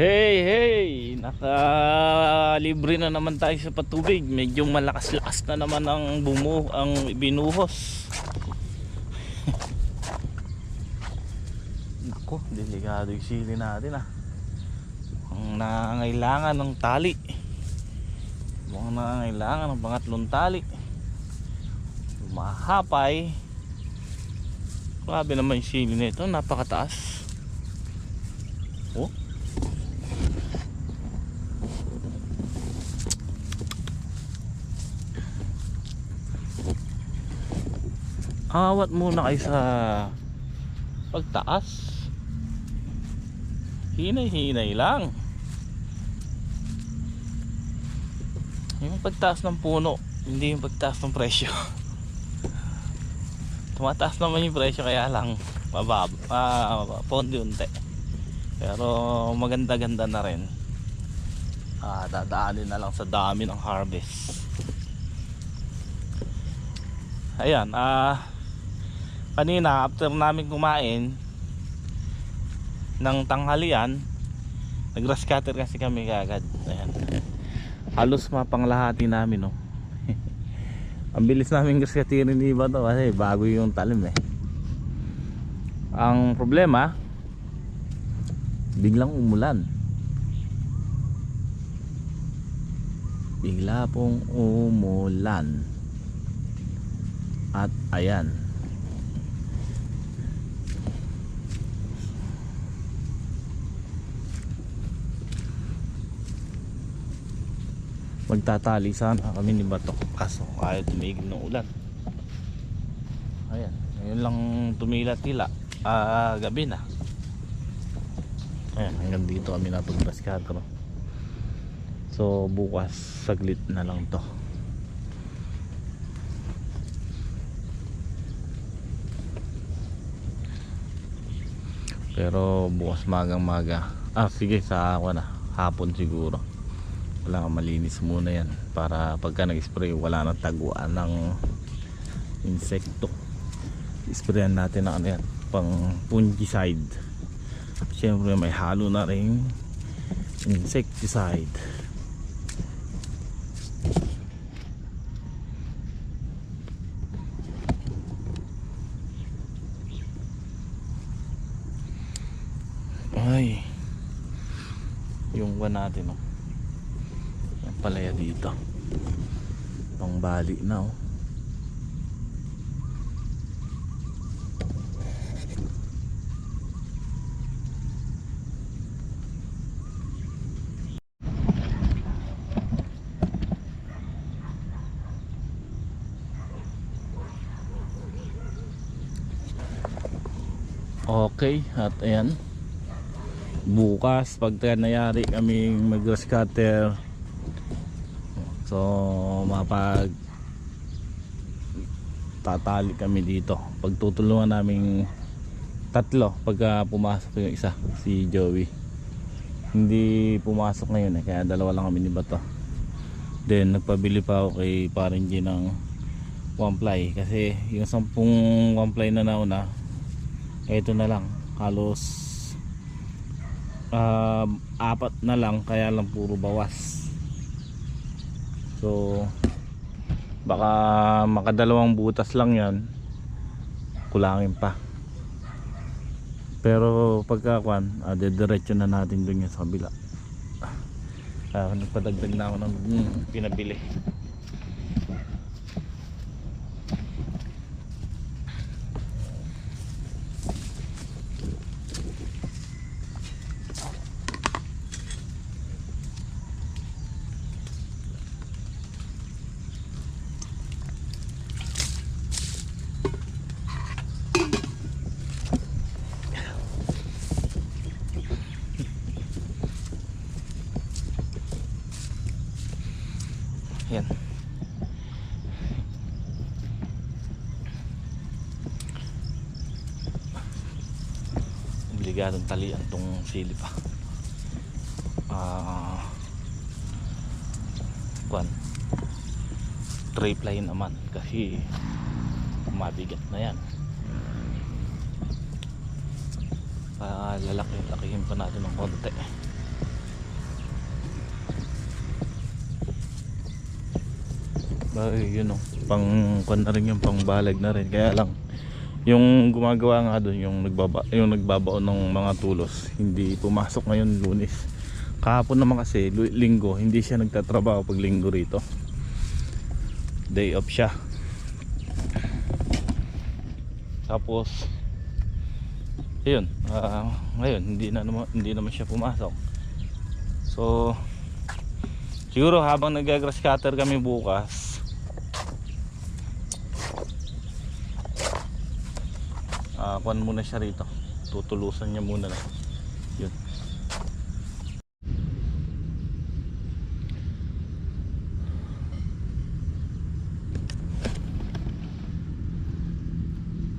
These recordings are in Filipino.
Hey, nakalibre na naman tayo sa patubig. Medyo malakas-lakas na naman ang binuhos. Nako, delikado yung sili natin Ang nangangailangan ng tali. Mukhang nangangailangan ng pangatlong tali. Mahapay. Grabe naman yung sili nito, napakataas. Oh. Awat muna kayo sa pagtaas. Hinay-hinay lang. Yung pagtaas ng puno, hindi yung pagtaas ng presyo. Tumataas naman yung presyo, kaya lang mababa, paunti-unti. Pero maganda-ganda na rin. Dadaanin na lang sa dami ng harvest. Ayan, kanina after namin kumain ng tanghalian, nag-grass cutter kasi kami kagad. Ayan. Halos mapanglahati namin, no. Ang bilis namin grass cutterin ni iba to kasi bago yung talim Ang problema, biglang umulan. Bigla pong umulan. At ayan, magtatali sana kami ni Batok, kaso ayaw tumigil ng ulan. Ayan, ngayon lang tumila-tila, gabi na. Ayan, hanggang dito kami napag-grass-cutter. So bukas saglit na lang to. Pero bukas magang-maga, sige, sa ako na hapon siguro. Wala, malinis muna yan para pagka nag-spray wala nang taguan ng insekto. Sprayan natin ng yan, pang fungicide. Siyempre may halo na rin insecticide. Ay, yung one natin yung palaya dito pang bali na Okay, at ayan, bukas pagka nayari kaming mag-grass cutter, so mapag tatali kami dito. Pagtutulungan naming tatlo pagka pumasok yung isa, si Joey. Hindi pumasok ngayon kaya dalawa lang kami ni Bato. Then nagpabili pa ako kay Paring G ng one ply kasi yung 10 one ply na nauna, ito na lang, halos 4 na lang, kaya lang puro bawas. So baka makadalawang butas lang yan, kulangin pa. Pero pagkakuan, dediretso na natin dun yan sa kabila. Nagpadagdag na ako ng pinabili. Yan. Obligadong talian tong sili pa. Tray ply naman kasi mabigat na yan. Lalaki-lakihin pa natin ng konti. Ay, yun o, pang kwan na rin yung pang balag na rin. Kaya lang yung gumagawa nga doon, yung nagbabaon ng mga tulos, hindi pumasok ngayon Lunes. Kahapon naman kasi linggo, hindi siya nagtatrabaho pag linggo rito, day off siya. Tapos ayun, ngayon hindi naman siya pumasok. So siguro habang nag-grass cutter kami bukas, kuhan muna siya rito, tutulusan niya muna na yun.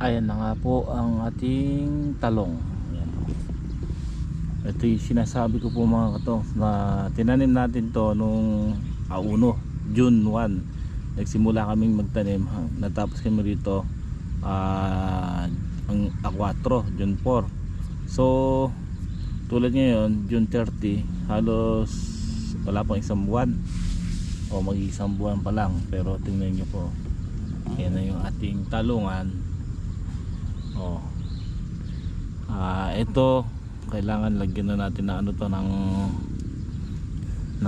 Ayan na nga po ang ating talong. Ayan. Ito yung sinasabi ko po mga katong, na tinanim natin to nung June 1 nagsimula kaming magtanim, natapos kami rito ang A4 June 4. So tulad ngayon June 30, halos wala pang isang buwan o mag-isang buwan pa lang, pero tingnan nyo po, yan na yung ating talungan. Ito kailangan lagyan na natin na ano to ng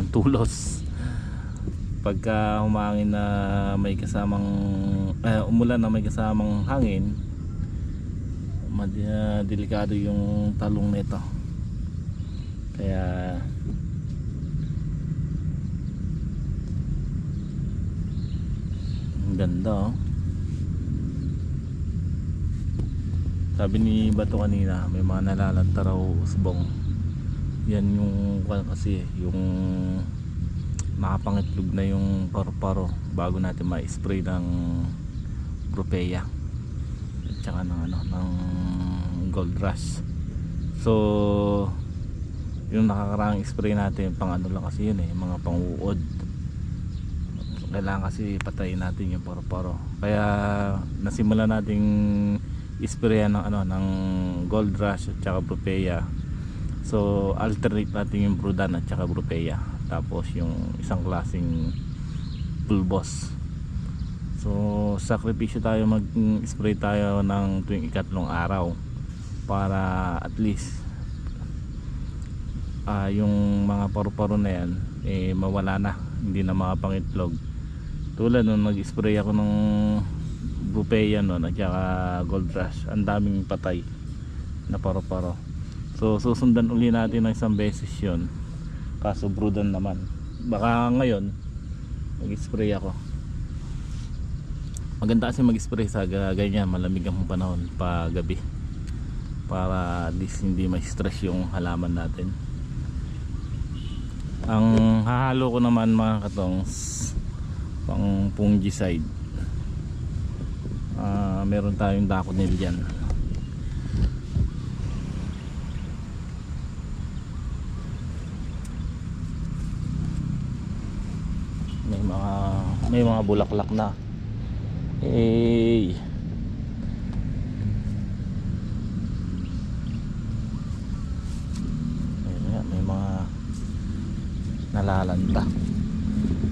tulos. Pagka humangin na may kasamang umulan na may kasamang hangin, delikado yung talong nito. Kaya ang ganda oh. Sabi ni Bato kanina, may mga nalalanta raw usbong. Yan yung kasi yung nakapangitlog na yung paru-paro bago natin ma-spray ng Propeya at saka ng Gold Rush. So yung nakakarang spray natin pang ano lang kasi yun mga pang-uod. Kailangan kasi patayin natin yung paru-paro. Kaya nasimula nating isprayan ng Gold Rush at saka Propeya. So alternate natin yung Brudan at saka Propeya, tapos yung isang klaseng pulbos. So sakripisyo tayo, mag-spray tayo ng tuwing ikatlong araw para at least yung mga paru-paro na yan mawala na, hindi na makapangitlog. Tulad nung nag-spray ako ng Propeya noon at saka Gold Rush, ang daming patay na paru-paro. So susundan uli natin ng isang beses yun, kaso Brudan naman. Baka ngayon mag-spray ako. Maganda kasi mag-spray sa ganyan malamig ang panahon pa gabi, para at least hindi ma-stress yung halaman natin. Ang hahalo ko naman mga katongs, pang fungicide. Meron tayong daconil dyan. May mga bulaklak na. May mga nalalanta.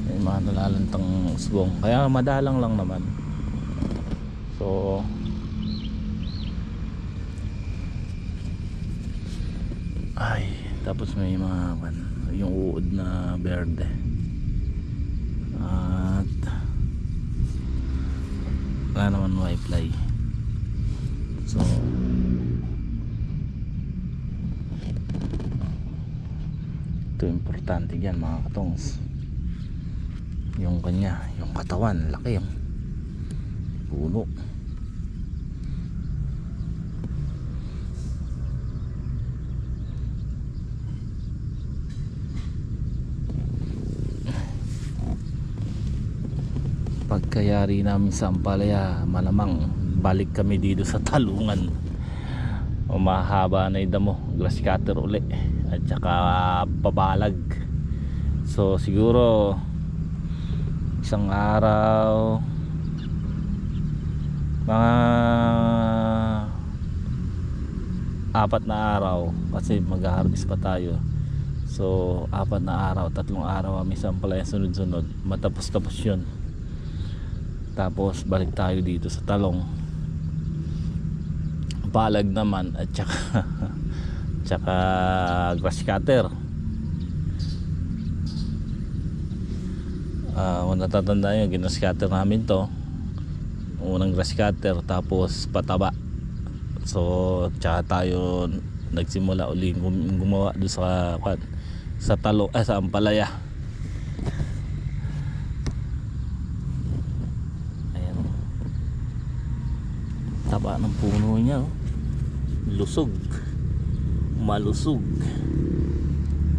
May mga nalalantang usbong. Kaya madalang lang naman. So tapos may mga yung uod na berde at wala naman whitefly. So ito importante yan mga katongs, yung yung katawan laki, yung puno. Pagkayari namin sa Ampalaya, malamang balik kami dito sa talungan. Mahaba na yung damo, grass cutter uli at saka pabalag. So siguro isang araw, mga 4 na araw, kasi mag-harvest pa tayo. So 4 na araw, 3 araw kami sa Ampalaya sunod-sunod, matapos-tapos yun. Tapos balik tayo dito sa talong, palag naman, at saka tsaka grass cutter. Kung natatandaan nyo, grass cutter namin to, unang grass cutter, tapos pataba. So tsaka tayo nagsimula uli gumawa doon sa talo, sa ampalaya. Ayan, taba ng puno niya, oh. Lusog, malusog.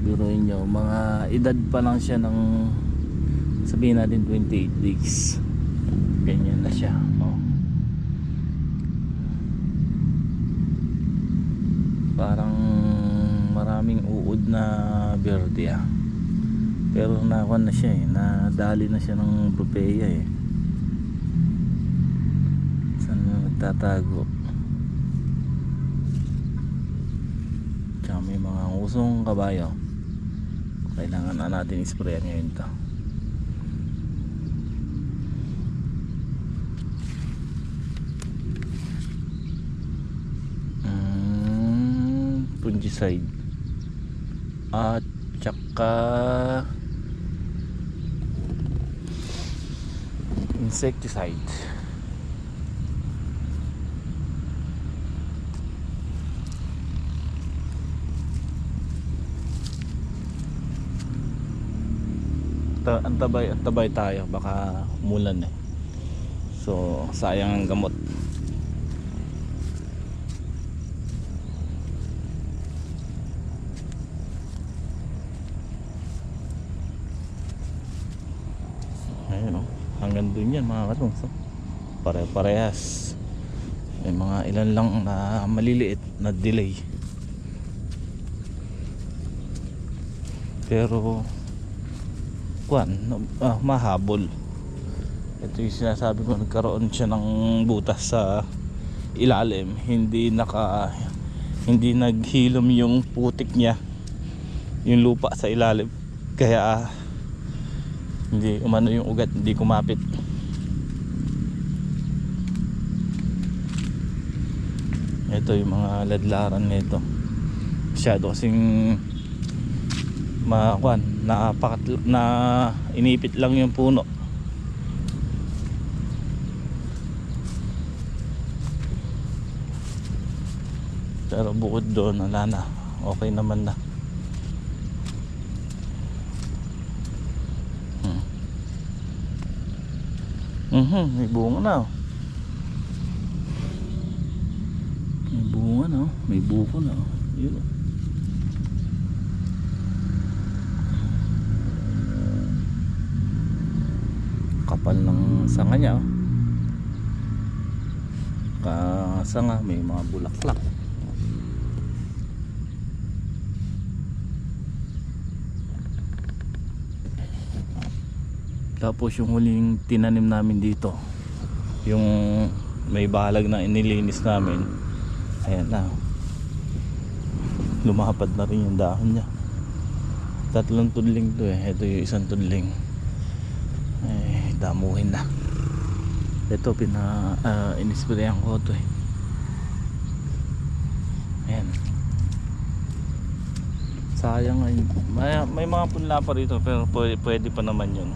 Biruin nyo, mga edad pa lang siya ng, sabihin natin 28 days, ganyan na siya, oh. Parang maraming uod na berde, pero nakuha na siya, nadali na siya ng propeya, saan na nagtatago. Tsaka may mga usong kabayo, kailangan na natin isprayan ngayon to. Fungicide at tsaka insecticide. Antabay tayo, baka umulan, so sayang ang gamot. Ayun, hanggang dun yan mga katungs, pare-parehas. May mga ilan lang na maliliit na delay, pero mahabol. Ito yung sinasabi ko, nagkaroon siya ng butas sa ilalim, hindi naghilom yung putik niya, yung lupa sa ilalim, kaya hindi umano yung ugat, hindi kumapit. Ito yung mga ladlaran nito, masyado kasing na inipit lang yung puno. Pero bukod doon, wala na, okay naman na. May bunga na, may bunga na, may buko na, yun. Kapal ng sanga niya, kasanga, may mga bulaklak. Tapos yung huling tinanim namin dito, yung may balag na inilinis namin, ayan na, lumapad na rin yung dahon niya. 3 tudling to, ito yung isang tudling, damuhin na. Ito inisprayan ko to, ayan. Sayang, may mga punla pa rito, pero pwede pa naman yun.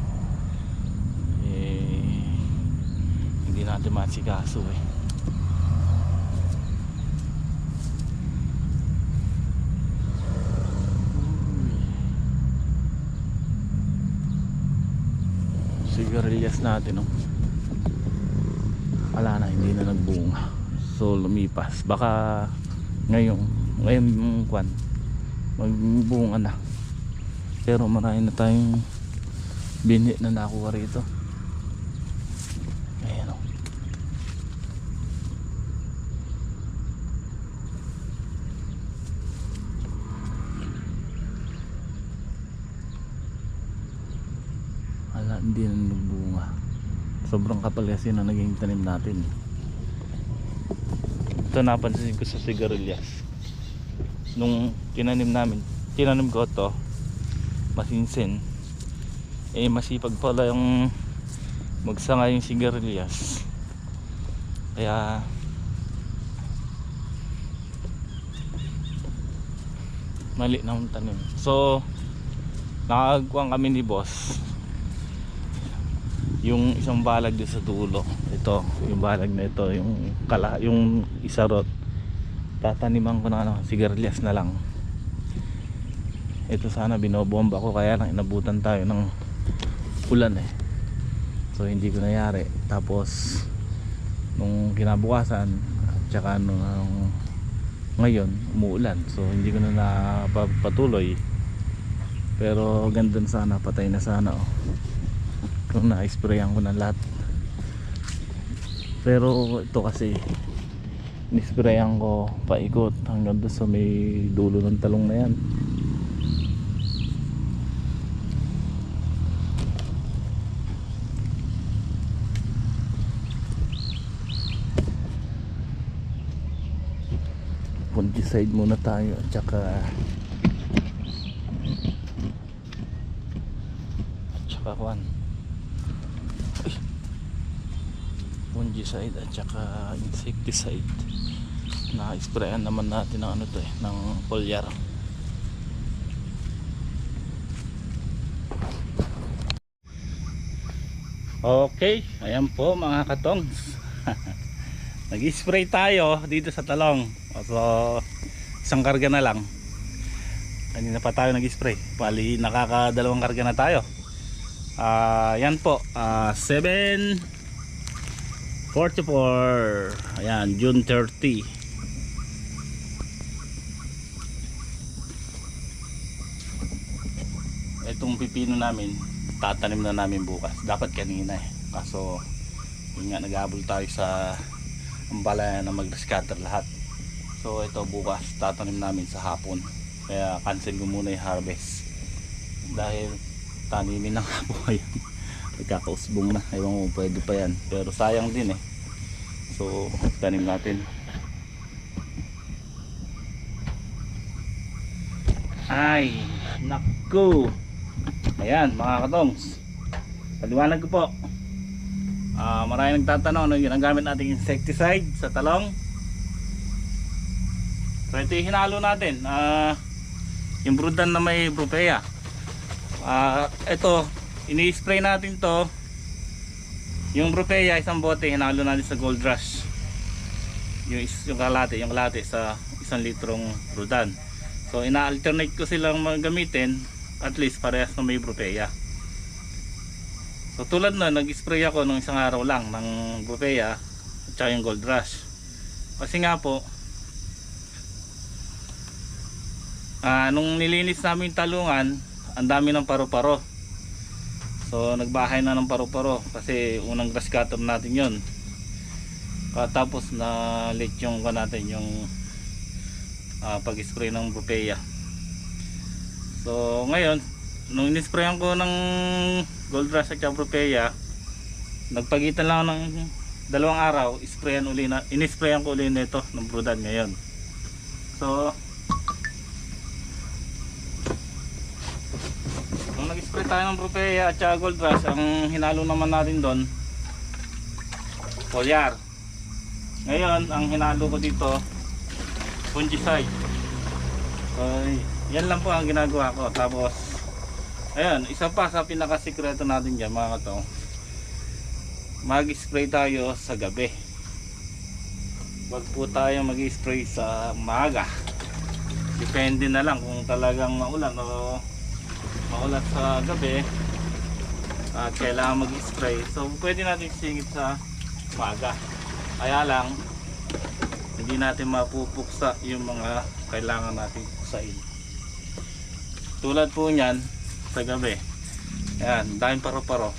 Hindi natin masikaso, sigarilyas natin, wala na, hindi na nagbunga, so lumipas. Baka ngayon magbunga na, pero marami na tayong binhi na nakuha rito. Ayan, wala, hindi na nagbunga. Sobrang kapal kasi na naging tanim natin. Ito napansin ko sa sigarilyas, nung tinanim ko to, masinsin, masipag pala yung magsanga yung sigarilyas, kaya mali na ang tanim. So nakagawa kami ni boss yung isang balag din sa dulo. Ito yung balag na ito, yung isa rot, tataniman ko na sigarilyas na lang. Ito sana binobomba ko, kaya lang inabutan tayo ng ulan eh, so hindi ko nangyari. Tapos nung kinabukasan at saka ngayon umuulan, so hindi ko na napapatuloy. Pero ganda sana, patay na sana kung na-sprayan ko na lahat. Pero ito kasi nisprayan ko paikot hanggang doon sa may dulo ng talong na yan. Fungicide muna tayo at saka kuan, fungicide at saka insecticide. Na-sprayan naman natin ng ng foliar. Okay, ayan po mga katongs. Nag-spray tayo dito sa talong. So isang karga na lang. Kanina pa tayo nag-spray. Bali nakakadalawang karga na tayo. Yan po, 7:44. Ayan, June 30. Itong pipino namin tatanim na namin bukas. Dapat kanina kaso yun nga, nag-aabol tayo sa ambala na mag-scatter lahat. So ito bukas tatanim namin sa hapon, kaya cancel ko muna yung harvest dahil tanimin ng hapon. Yan nagkakausbong na, ewan ko pwede pa yan, pero sayang din so tanim natin. Ay naku, ayan mga katongs, paliwanag ko po. Maraming nagtatanong ano yung gamit nating insecticide sa talong. So ito yung hinalo natin, yung brudan na may Brupea. Ito ini-spray natin to, yung Brupea isang bote, hinalo natin sa Gold Rush, yung kalate sa 1 litrong brudan. So ina-alternate ko silang gamitin, at least parehas na may Brupea. So tulad na nag-spray ako nung isang araw lang ng Brupea at saka yung Gold Rush, kasi nga po nung nilinis namin talungan, ang dami ng paru-paro. So nagbahay na ng paru-paro kasi unang grass cutter natin yon. Tapos na late yung natin yung pag-spray ng Brupea. So ngayon nung in-sprayan ko ng Gold Rush at Brupea, nagpagitan lang ng 2 araw, in-sprayan ko uli nito ng brudan ngayon. So nung nag-spray tayo ng Brupea at Gold Rush, ang hinalo naman natin doon foliar. Ngayon ang hinalo ko dito fungicide. So yan lang po ang ginagawa ko. Tapos ayan, isa pa sa pinakasikreto natin dyan mga katong, mag-spray tayo sa gabi. Wag po tayo mag-spray sa maaga. Depende na lang kung talagang maulan o maulan sa gabi at kailangan mag-spray, so pwede natin singit sa maaga. Kaya lang hindi natin mapupuksa yung mga kailangan natin puksain. Tulad po nyan sa gabi, ayan, daming paro-paro.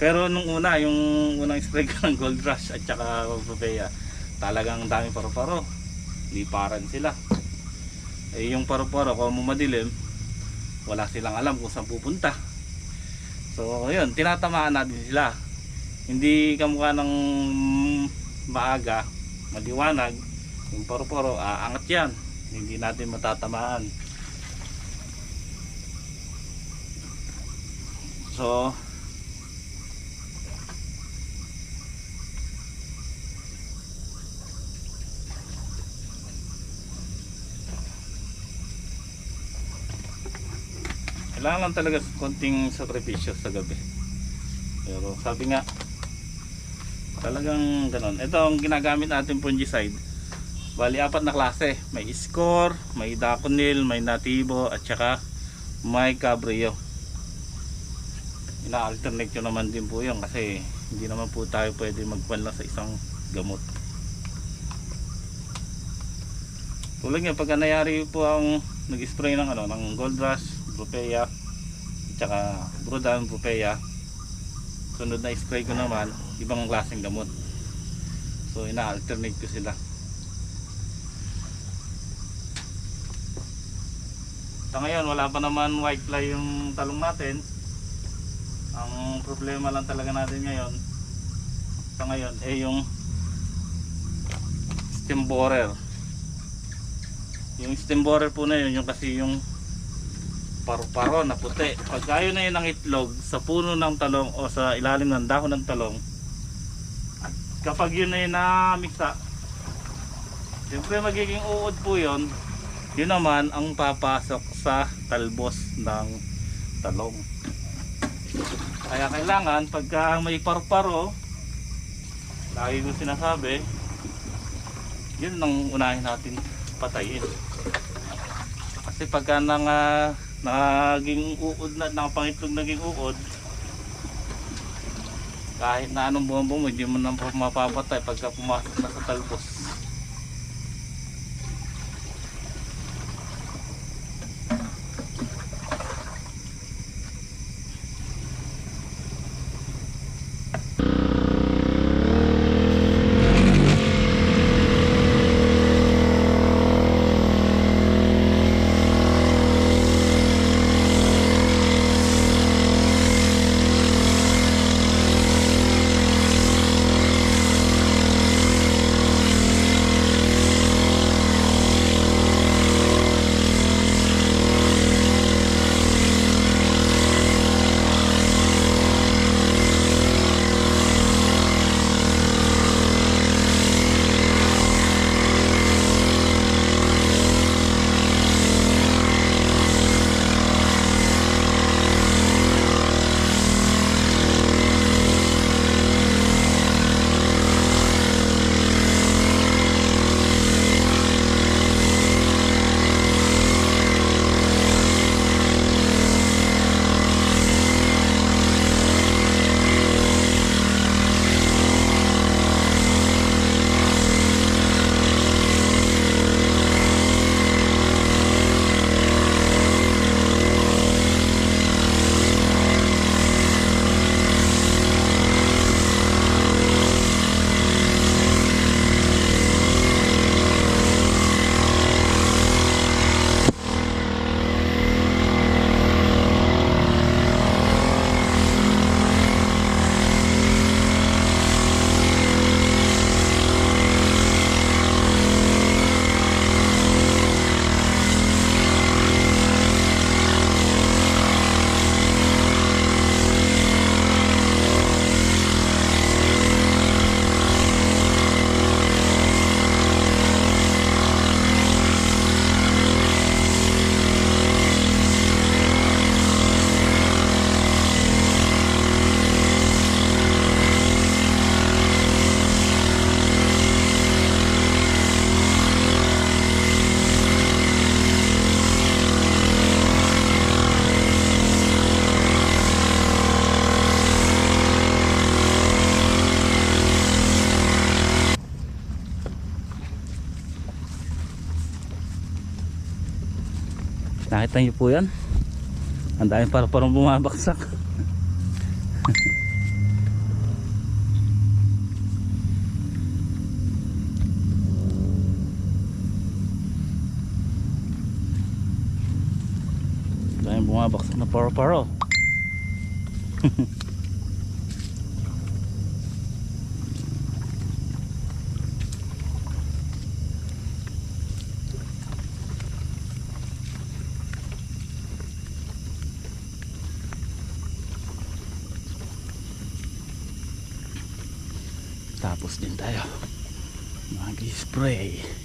Pero nung yung unang spray ko ng Gold Rush at saka Brupea, talagang daming paro-paro, liparan sila. Yung paro-paro kung madilim, wala silang alam kung saan pupunta. So ayun, tinatamaan natin sila. Hindi kamukha ng maaga, maliwanag, yung paro-paro aangat yan, hindi natin matatamaan. So Kailangan lang talaga konting sakripisyo sa gabi. Pero sabi nga, talagang ganon. Ito ang ginagamit natin fungicide. Bali 4 na klase. May Score, may Daconil, may Nativo, at saka may Cabrio. Ina-alternate ko naman din po yun kasi hindi naman po tayo pwede magpanla sa isang gamot. Tulad nga pagka nangyari po ang nag-spray ng ng Gold Rush, Brupea, at saka Brudan, Brupea, sunod na spray ko naman ibang klaseng gamot. So ina-alternate ko sila. Sa ngayon wala pa naman white fly yung talong natin. Ang problema lang talaga natin ngayon sa ngayon yung stem borer. Yung stem borer po na yun, yung kasi yung paro-paro na puti. Pag yun na yun ang itlog sa puno ng talong o sa ilalim ng dahon ng talong, at kapag yun na yun na miksa, siyempre magiging uod po yun. Yun naman ang papasok sa talbos ng talong. Kaya kailangan pagka may paro-paro, lagi ko sinasabi, yun ang unahin natin patayin. Kasi pagka naging uod na, nakapangitlog naging uod, kahit na anong bumbong mo, hindi mo nang mapapatay pagka pumasok na sa talbos. Nakita niyo po yan? Ang dami parang bumabaksak. Dami bumabaksak na paro-paro. Tapos din tayo mag-spray.